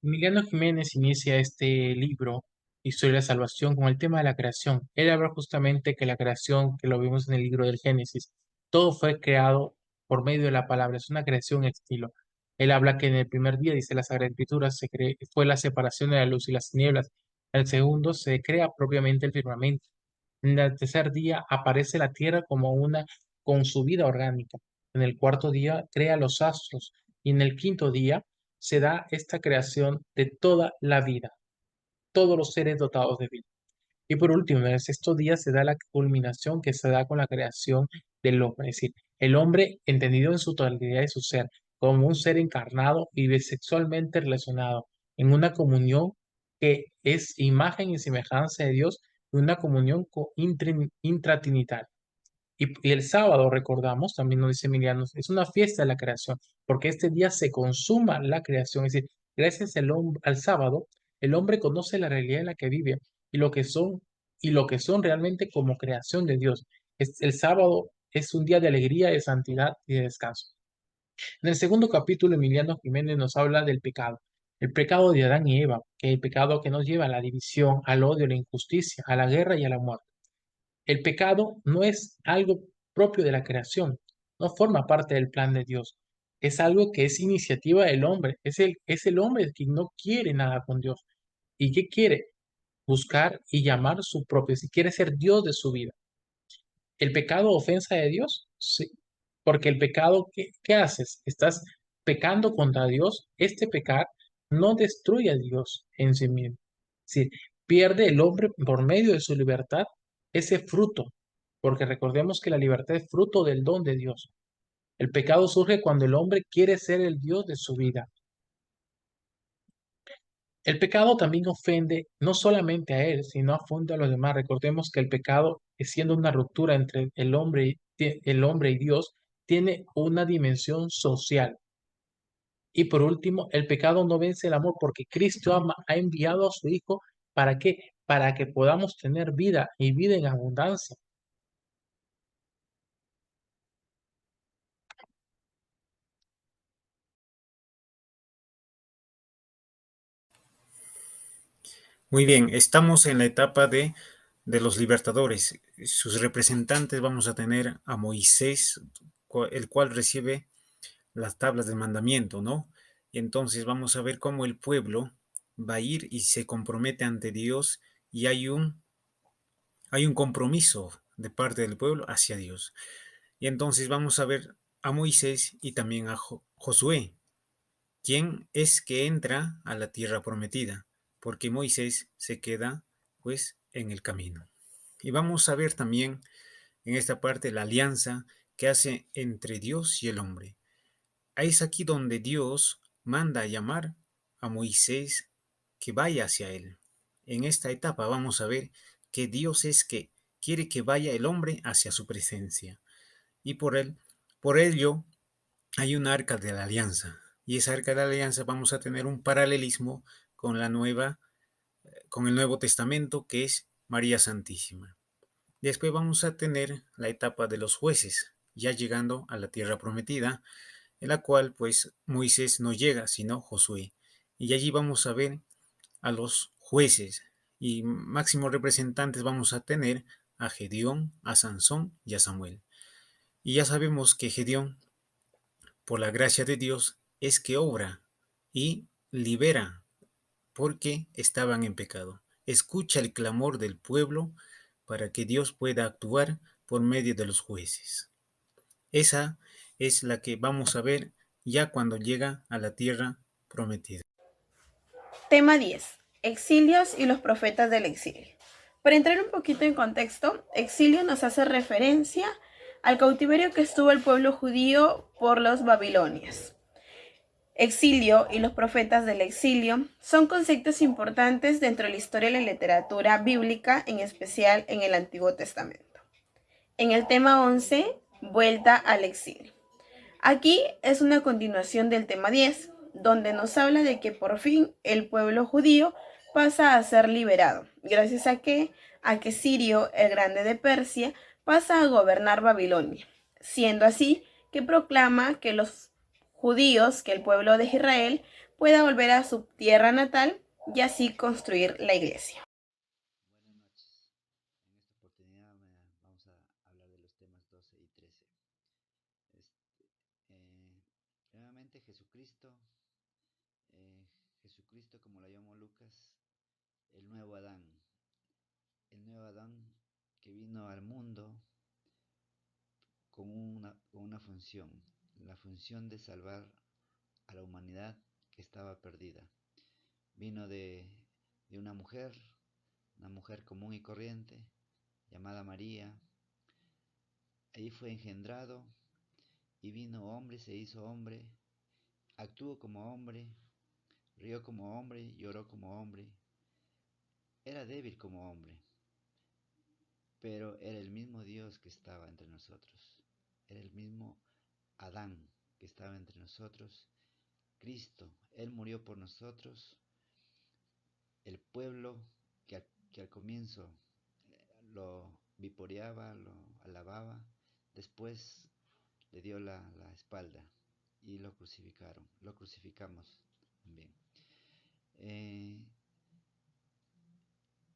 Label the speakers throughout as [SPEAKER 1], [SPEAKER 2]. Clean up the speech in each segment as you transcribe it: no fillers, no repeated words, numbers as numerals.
[SPEAKER 1] Emiliano Jiménez inicia este libro, Historia de la Salvación, con el tema de la creación. Él habla justamente que la creación, que lo vimos en el libro del Génesis, todo fue creado por medio de la palabra, es una creación estilo. Él habla que en el primer día, dice la Sagrada Escritura, fue la separación de la luz y las tinieblas. El segundo se crea propiamente el firmamento. En el tercer día aparece la tierra como una con su vida orgánica. En el cuarto día crea los astros y en el quinto día se da esta creación de toda la vida, todos los seres dotados de vida. Y por último, en el sexto día se da la culminación que se da con la creación del hombre, es decir, el hombre entendido en su totalidad de su ser, como un ser encarnado y bisexualmente relacionado, en una comunión que es imagen y semejanza de Dios, y una comunión intratrinitaria. Y el sábado, recordamos, también nos dice Emiliano, es una fiesta de la creación, porque este día se consuma la creación, es decir, gracias al sábado, el hombre conoce la realidad en la que vive y lo que son realmente como creación de Dios. El sábado es un día de alegría, de santidad y de descanso. En el segundo capítulo, Emiliano Jiménez nos habla del pecado. El pecado de Adán y Eva, que es el pecado que nos lleva a la división, al odio, a la injusticia, a la guerra y a la muerte. El pecado no es algo propio de la creación, no forma parte del plan de Dios. Es algo que es iniciativa del hombre. Es el hombre el que no quiere nada con Dios. ¿Y qué quiere? Buscar y llamar su propio, si quiere ser Dios de su vida. ¿El pecado ofensa de Dios? Sí. Porque el pecado, ¿qué haces? Estás pecando contra Dios. Este pecar no destruye a Dios en sí mismo. Es decir, pierde el hombre por medio de su libertad ese fruto. Porque recordemos que la libertad es fruto del don de Dios. El pecado surge cuando el hombre quiere ser el Dios de su vida. El pecado también ofende no solamente a él, sino ofende a los demás. Recordemos que el pecado, siendo una ruptura entre el hombre y Dios, tiene una dimensión social. Y por último, el pecado no vence el amor porque Cristo ha enviado a su Hijo. ¿Para qué? Para que podamos tener vida y vida en abundancia.
[SPEAKER 2] Muy bien, estamos en la etapa de los libertadores. Sus representantes vamos a tener a Moisés, el cual recibe las tablas del mandamiento, ¿no? Y entonces vamos a ver cómo el pueblo va a ir y se compromete ante Dios y hay un compromiso de parte del pueblo hacia Dios. Y entonces vamos a ver a Moisés y también a Josué, quien es que entra a la tierra prometida, porque Moisés se queda pues en el camino. Y vamos a ver también en esta parte la alianza que hace entre Dios y el hombre. Es aquí donde Dios manda a llamar a Moisés que vaya hacia él. En esta etapa vamos a ver que Dios es que quiere que vaya el hombre hacia su presencia. Y por ello hay un arca de la alianza. Y esa arca de la alianza vamos a tener un paralelismo con con el Nuevo Testamento, que es María Santísima. Después vamos a tener la etapa de los jueces, ya llegando a la tierra prometida, en la cual pues Moisés no llega, sino Josué. Y allí vamos a ver a los jueces y máximos representantes vamos a tener a Gedeón, a Sansón y a Samuel. Y ya sabemos que Gedeón, por la gracia de Dios, es que obra y libera porque estaban en pecado. Escucha el clamor del pueblo para que Dios pueda actuar por medio de los jueces. Esa es la que vamos a ver ya cuando llega a la tierra prometida.
[SPEAKER 3] Tema 10. Exilios y los profetas del exilio. Para entrar un poquito en contexto, exilio nos hace referencia al cautiverio que estuvo el pueblo judío por los babilonios. Exilio y los profetas del exilio son conceptos importantes dentro de la historia de la literatura bíblica, en especial en el Antiguo Testamento. En el tema 11, vuelta al exilio. Aquí es una continuación del tema 10, donde nos habla de que por fin el pueblo judío pasa a ser liberado, gracias a que Sirio, el grande de Persia, pasa a gobernar Babilonia, siendo así que proclama que los judíos, que el pueblo de Israel pueda volver a su tierra natal y así construir la iglesia.
[SPEAKER 4] Buenas noches. En esta oportunidad vamos a hablar de los temas 12 y 13. Este, Primeramente Jesucristo, como lo llamó Lucas, el nuevo Adán. El nuevo Adán que vino al mundo con una función, la función de salvar a la humanidad que estaba perdida. Vino de una mujer común y corriente, llamada María. Ahí fue engendrado y vino hombre, se hizo hombre, actuó como hombre, rió como hombre, lloró como hombre, era débil como hombre, pero era el mismo Dios que estaba entre nosotros, era el mismo Adán que estaba entre nosotros, Cristo. Él murió por nosotros, el pueblo que al comienzo lo viporeaba, lo alababa, después le dio la espalda y lo crucificamos también.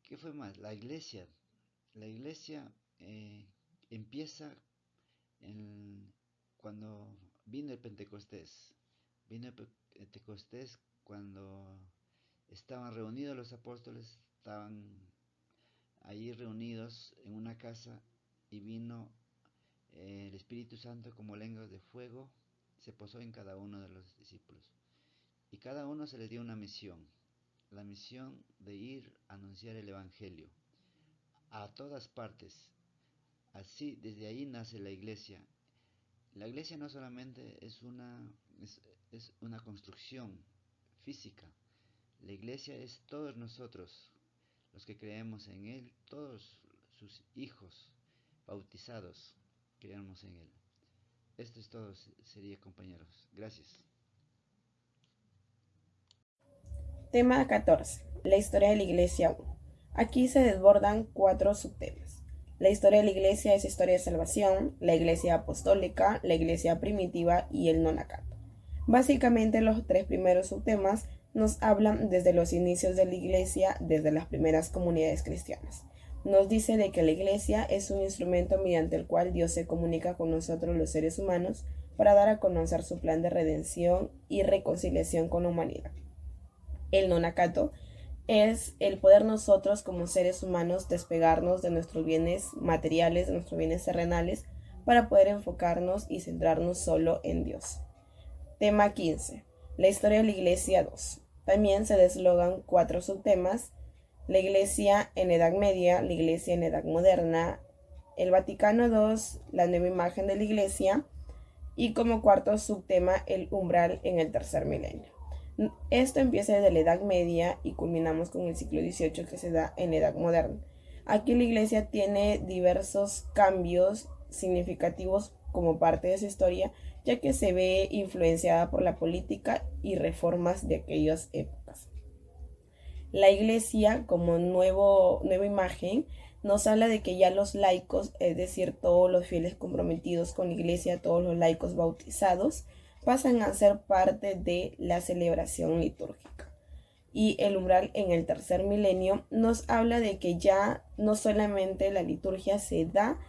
[SPEAKER 4] ¿Qué fue más? La iglesia empieza cuando vino el Pentecostés. Vino el Pentecostés cuando estaban reunidos los apóstoles, estaban allí reunidos en una casa y vino el Espíritu Santo como lenguas de fuego, se posó en cada uno de los discípulos. Y cada uno se le dio una misión, la misión de ir a anunciar el Evangelio a todas partes. Así, desde ahí nace la iglesia. La iglesia no solamente es una construcción física, la iglesia es todos nosotros, los que creemos en Él, todos sus hijos bautizados, creemos en Él. Esto es todo, sería, compañeros. Gracias.
[SPEAKER 3] Tema 14. La historia de la Iglesia 1. Aquí se desbordan 4 subtemas. La historia de la Iglesia es historia de salvación, la Iglesia apostólica, la Iglesia primitiva y el nonacato. Básicamente los 3 primeros subtemas nos hablan desde los inicios de la Iglesia, desde las primeras comunidades cristianas. Nos dice de que la Iglesia es un instrumento mediante el cual Dios se comunica con nosotros los seres humanos para dar a conocer su plan de redención y reconciliación con la humanidad. El nonacato es el poder nosotros como seres humanos despegarnos de nuestros bienes materiales, de nuestros bienes terrenales, para poder enfocarnos y centrarnos solo en Dios. Tema 15. La historia de la Iglesia 2. También se deslogan 4 subtemas: la Iglesia en Edad Media, la Iglesia en Edad Moderna, el Vaticano II, la nueva imagen de la Iglesia, y como cuarto subtema el umbral en el tercer milenio. Esto empieza desde la Edad Media y culminamos con el siglo XVIII, que se da en la Edad Moderna. Aquí la Iglesia tiene diversos cambios significativos como parte de su historia, ya que se ve influenciada por la política y reformas de aquellas épocas. La Iglesia, como nueva imagen, nos habla de que ya los laicos, es decir, todos los fieles comprometidos con la Iglesia, todos los laicos bautizados, pasan a ser parte de la celebración litúrgica. Y el umbral en el tercer milenio nos habla de que ya no solamente la liturgia se da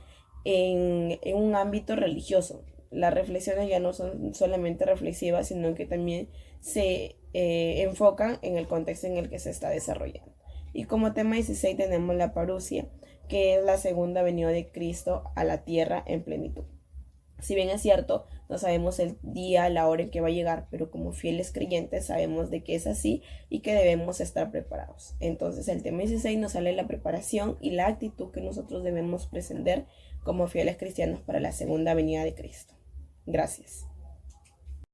[SPEAKER 3] en un ámbito religioso. Las reflexiones ya no son solamente reflexivas, sino que también se enfocan en el contexto en el que se está desarrollando. Y como tema 16 tenemos la parusia, que es la segunda venida de Cristo a la tierra en plenitud. Si bien es cierto, no sabemos el día, la hora en que va a llegar, pero como fieles creyentes sabemos de que es así y que debemos estar preparados. Entonces el tema 16 nos sale la preparación y la actitud que nosotros debemos presentar como fieles cristianos para la segunda venida de Cristo. Gracias.